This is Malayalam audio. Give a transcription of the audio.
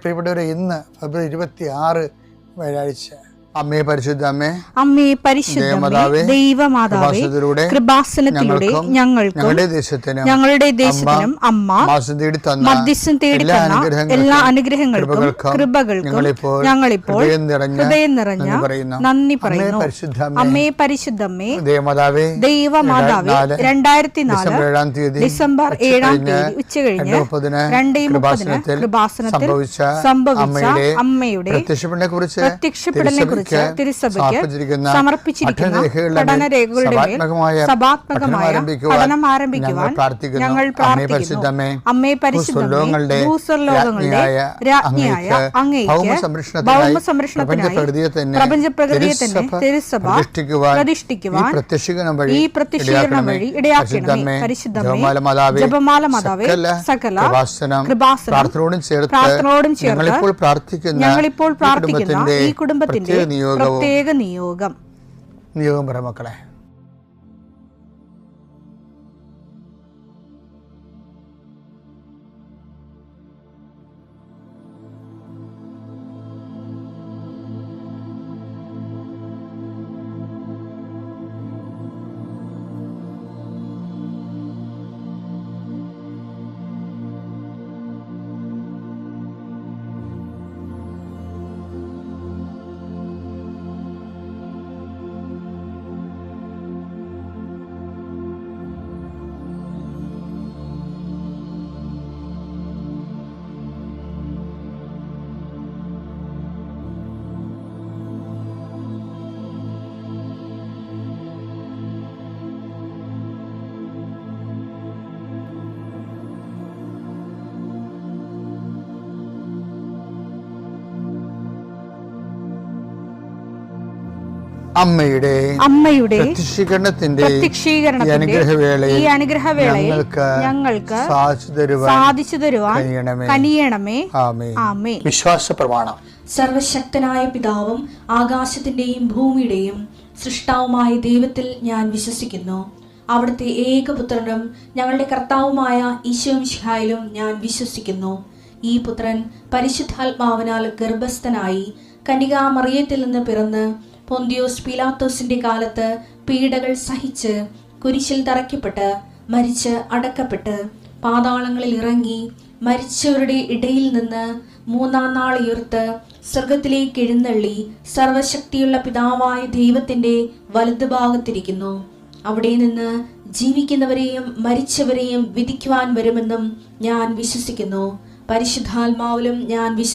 പ്രിയപ്പെട്ടവരെ, ഇന്ന് ഫെബ്രുവരി 26 വ്യാഴാഴ്ച. അമ്മേ പരിശുദ്ധ അമ്മേ, അമ്മേ പരിശുദ്ധ ദൈവമാതാവേ, കൃപാസനത്തിലൂടെ ഞങ്ങൾക്കും ഞങ്ങളുടെ ദേശത്തിനും അമ്മ മധ്യസ്ഥം തേടി തന്ന എല്ലാ അനുഗ്രഹങ്ങൾക്കും കൃപകൾക്കും ഞങ്ങളിപ്പോൾ ഹൃദയം നിറഞ്ഞ നന്ദി പറയുന്നു. അമ്മേ പരിശുദ്ധമ്മേ ദൈവമാതാവേ, 2004 ഡിസംബർ 7 ഉച്ചകഴിഞ്ഞ് 2:30 കൃപാസനത്തിൽ സംഭവിച്ച അമ്മയുടെ പ്രത്യക്ഷപ്പെടലിനെ കുറിച്ച് തിരുസഭയ്ക്ക് സമർപ്പിച്ചിരിക്കുന്ന പഠനരേഖകളുടെ സഭാത്മകമായ പഠനം ആരംഭിക്കുവാൻ ഞങ്ങൾ പ്രാർത്ഥിക്കുന്നു. അമ്മേ പരിശുദ്ധമേ, ഭൂസ്വർലോകങ്ങളുടെ രാജ്ഞിയായ അങ്ങേയ്ക്ക് ഭൗമസംരക്ഷണത്തിനായി പ്രപഞ്ചപ്രകൃതിയെ തന്നെ തിരുസഭ പ്രതിഷ്ഠിക്കുവാൻ ഈ പ്രത്യക്ഷീകരണം വഴി ഇടയാക്കണമേ. പരിശുദ്ധമേ, ജപമാല മാതാവേ, സകല കൃപാസനം പ്രാർത്ഥനയോടും ചേർത്ത് ഞങ്ങളിപ്പോൾ പ്രാർത്ഥിക്കുന്ന ഈ കുടുംബത്തിന്റെ പ്രത്യേക നിയോഗം പറ മക്കളെ. അമ്മയുടെ പ്രത്യക്ഷീകരണത്തിന്റെ ഈ അനുഗ്രഹവേളയിൽ ഞങ്ങൾക്ക് സാധിച്ചു തരുവാൻ കനിയണമേ. ആമേൻ. വിശ്വാസ പ്രമാണം. സർവശക്തനായ പിതാവും ആകാശത്തിന്റെയും ഭൂമിയുടെയും സൃഷ്ടാവുമായ ദൈവത്തിൽ ഞാൻ വിശ്വസിക്കുന്നു. അവിടുത്തെ ഏകപുത്രനും ഞങ്ങളുടെ കർത്താവുമായ ഈശോമിശിഹായിലും ഞാൻ വിശ്വസിക്കുന്നു. ഈ പുത്രൻ പരിശുദ്ധാത്മാവിനാൽ ഗർഭസ്ഥനായി കന്യകാമറിയത്തിൽ നിന്ന് പിറന്ന് പൊന്തിയോസ് പീലാത്തോസിന്റെ കാലത്ത് പീഡകൾ സഹിച്ച് കുരിശിൽ തറയ്ക്കപ്പെട്ട് മരിച്ച് അടക്കപ്പെട്ട് പാതാളങ്ങളിൽ ഇറങ്ങി മരിച്ചവരുടെ ഇടയിൽ നിന്ന് 3-ാം നാൾ ഉയർത്ത് സ്വർഗത്തിലേക്ക് എഴുന്നള്ളി സർവശക്തിയുള്ള പിതാവായ ദൈവത്തിന്റെ വലതുഭാഗത്തിരിക്കുന്നു. അവിടെ നിന്ന് ജീവിക്കുന്നവരെയും മരിച്ചവരെയും വിധിക്കുവാൻ വരുമെന്നും ഞാൻ വിശ്വസിക്കുന്നു. പരിശുദ്ധാത്മാവിലും ഞാൻ